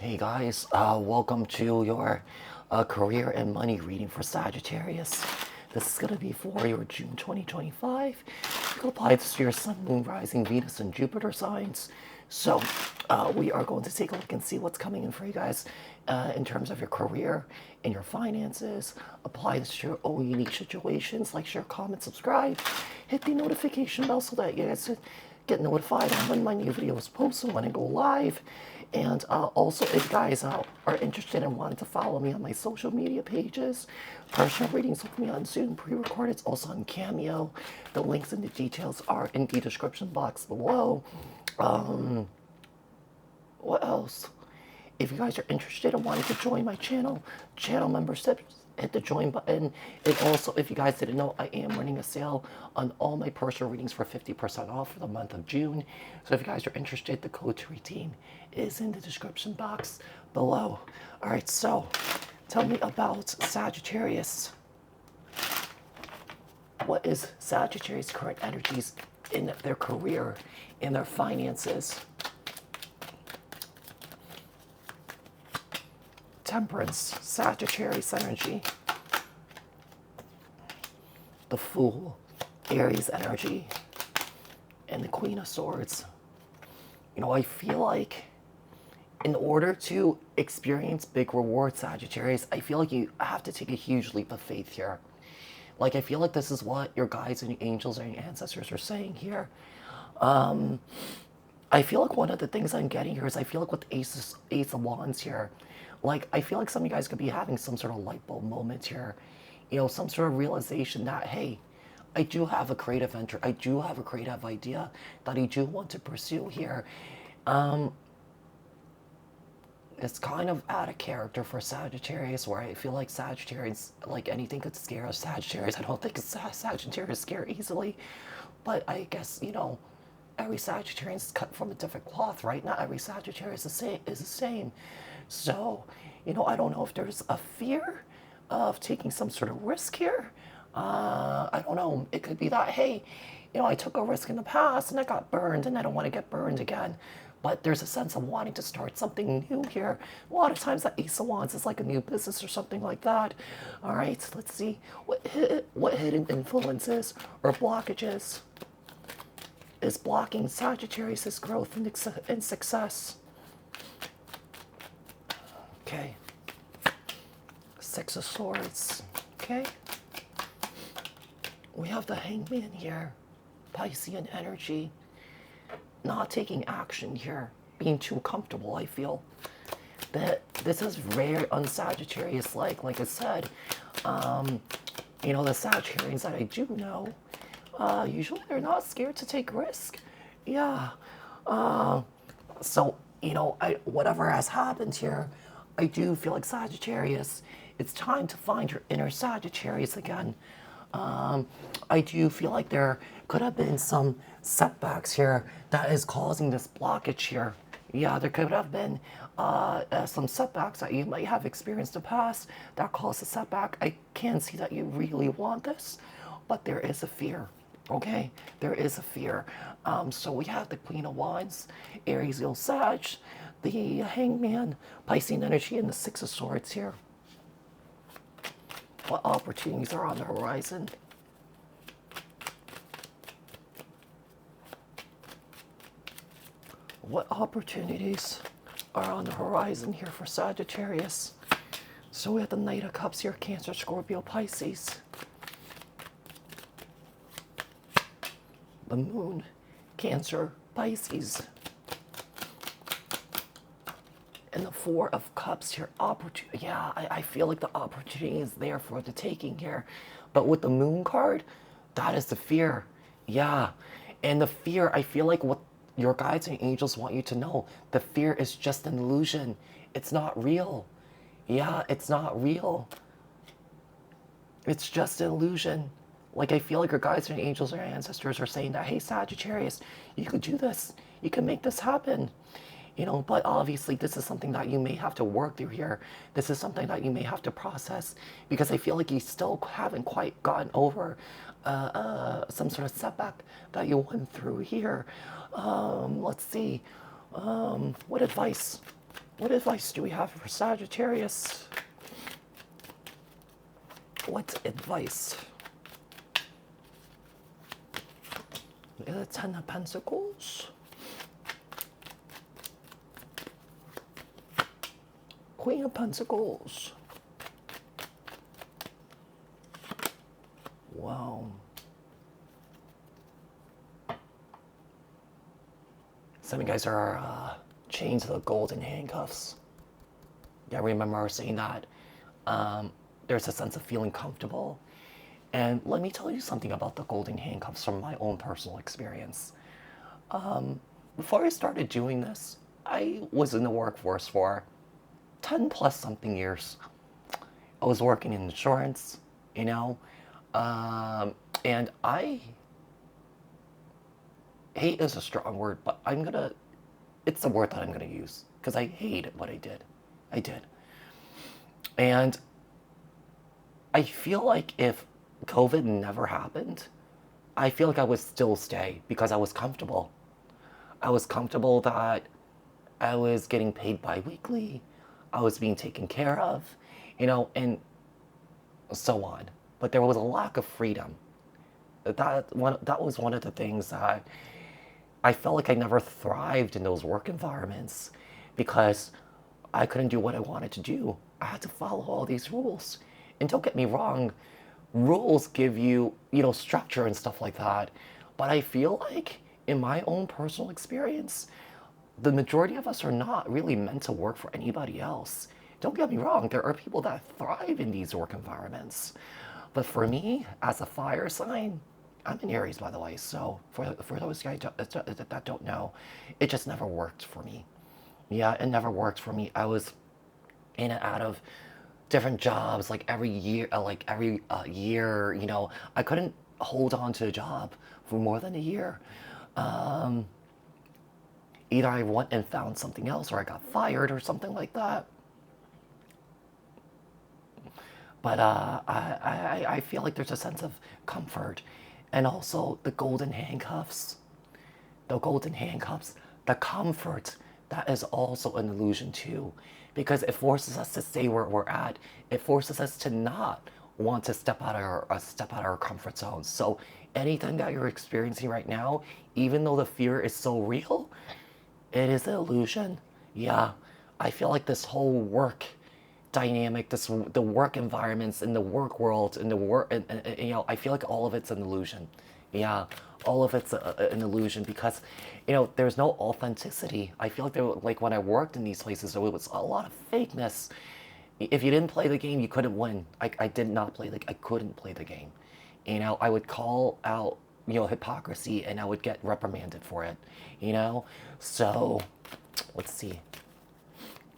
Hey guys, welcome to your career and money reading for Sagittarius. This is going to be for your June 2025. You can apply this to your Sun, Moon, Rising, Venus, and Jupiter signs. So, we are going to take a look and see what's coming in for you guys in terms of your career and your finances. Apply this to your own unique situations. Like, share, comment, subscribe. Hit the notification bell so that you guys get notified on when my new videos post and when I go live. And also, if you guys are interested and wanting to follow me on my social media pages, personal readings with me on Zoom, pre-recorded, it's also on Cameo. The links and the details are in the description box below. What else? If you guys are interested and wanting to join my channel membership, hit the join button. And also, if you guys didn't know, I am running a sale on all my personal readings for 50% off for the month of June. So if you guys are interested, the code to redeem is in the description box below. All right, so tell me about Sagittarius. What is Sagittarius' current energies in their career, in their finances? Temperance, Sagittarius energy. The Fool, Aries energy. And the Queen of Swords. You know, I feel like in order to experience big rewards, Sagittarius, I feel like you have to take a huge leap of faith here. Like, I feel like this is what your guides and your angels and your ancestors are saying here. I feel like one of the things I'm getting here is I feel like with Ace of Wands here, like, I feel like some of you guys could be having some sort of light bulb moment here. You know, some sort of realization that, hey, I do have a creative venture. I do have a creative idea that I do want to pursue here. It's kind of out of character for Sagittarius, where I feel like Sagittarius, like anything could scare a Sagittarius. I don't think Sagittarius scare easily, but I guess, you know, every Sagittarius is cut from a different cloth, right? Not every Sagittarius is the same. So, you know, I don't know if there's a fear of taking some sort of risk here. I don't know. It could be that, hey, you know, I took a risk in the past and I got burned and I don't want to get burned again. But there's a sense of wanting to start something new here. A lot of times that Ace of Wands is like a new business or something like that. All right, let's see what hidden influences or blockages is blocking Sagittarius' growth and success. Okay. Six of Swords. Okay. We have the Hangman here. Piscean energy. Not taking action here. Being too comfortable, I feel. That this is very un-Sagittarius-like. Like I said, you know, the Sagittarians that I do know, usually they're not scared to take risk. Yeah. So, you know, whatever has happened here, I do feel like Sagittarius, it's time to find your inner Sagittarius again. I do feel like there could have been some setbacks here that is causing this blockage here. Yeah, there could have been some setbacks that you might have experienced in the past that caused a setback. I can see that you really want this, but there is a fear. Okay, there is a fear. So we have the Queen of Wands, Aries, Leo, Sag, the Hangman, Piscean energy, and the Six of Swords here. What opportunities are on the horizon? What opportunities are on the horizon here for Sagittarius? So we have the Knight of Cups here, Cancer, Scorpio, Pisces. The Moon, Cancer, Pisces. And the Four of Cups here, opportunity. Yeah, I feel like the opportunity is there for the taking here. But with the Moon card, that is the fear. Yeah. And the fear, I feel like what your guides and angels want you to know, the fear is just an illusion. It's not real. Yeah, it's not real. It's just an illusion. Like, I feel like your guides and angels or ancestors are saying that, hey, Sagittarius, you could do this. You can make this happen. You know, but obviously this is something that you may have to work through here. This is something that you may have to process, because I feel like you still haven't quite gotten over some sort of setback that you went through here. Let's see. What advice What advice do we have for Sagittarius? What advice? The Ten of Pentacles. Queen of Pentacles. Wow. Some of you guys are chained to the golden handcuffs. Yeah, I remember I was saying that. There's a sense of feeling comfortable. And let me tell you something about the golden handcuffs from my own personal experience. Before I started doing this, I was in the workforce for 10 plus something years. I was working in insurance, you know, and I hate is a strong word, but it's the word that I'm gonna use because I hated what I did. I did. And I feel like if COVID never happened, I feel like I would still stay because I was comfortable. I was comfortable that I was getting paid bi-weekly, I was being taken care of, you know, and so on. But there was a lack of freedom. That was one of the things that I felt like I never thrived in those work environments because I couldn't do what I wanted to do. I had to follow all these rules. And don't get me wrong, rules give you, you know, structure and stuff like that. But I feel like in my own personal experience, the majority of us are not really meant to work for anybody else. Don't get me wrong, there are people that thrive in these work environments. But for me, as a fire sign, I'm in Aries, by the way, so for those guys that don't know, it just never worked for me. Yeah, it never worked for me. I was in and out of different jobs, like every year, you know, I couldn't hold on to a job for more than a year. Either I went and found something else or I got fired or something like that. But I feel like there's a sense of comfort. And also the golden handcuffs. The golden handcuffs, the comfort, that is also an illusion too. Because it forces us to stay where we're at. It forces us to not want to step out of our comfort zones. So anything that you're experiencing right now, even though the fear is so real, it is an illusion. Yeah, I feel like this whole work dynamic, the work environments in the work world, in the work, and, you know, I feel like all of it's an illusion. Yeah, all of it's an illusion because, you know, there's no authenticity. I feel like when I worked in these places, there was a lot of fakeness. If you didn't play the game, you couldn't win. I did not play I couldn't play the game. You know, I would call out, you know, hypocrisy and I would get reprimanded for it, you know? So, let's see.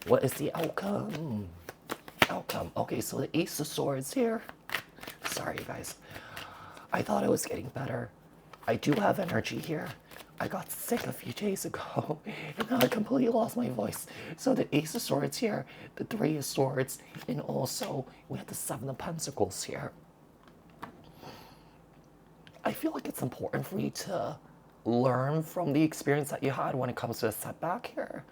What is the outcome? Okay, so the Ace of Swords here. Sorry, guys. I thought I was getting better. I do have energy here. I got sick a few days ago, and now I completely lost my voice. So the Ace of Swords here, the Three of Swords, and also we have the Seven of Pentacles here. I feel like it's important for you to learn from the experience that you had when it comes to a setback here.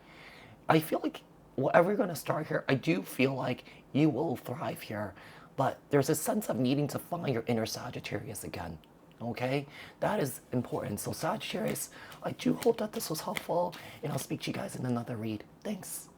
I feel like whatever you're going to start here, I do feel like you will thrive here. But there's a sense of needing to find your inner Sagittarius again. Okay? That is important. So Sagittarius, I do hope that this was helpful. And I'll speak to you guys in another read. Thanks.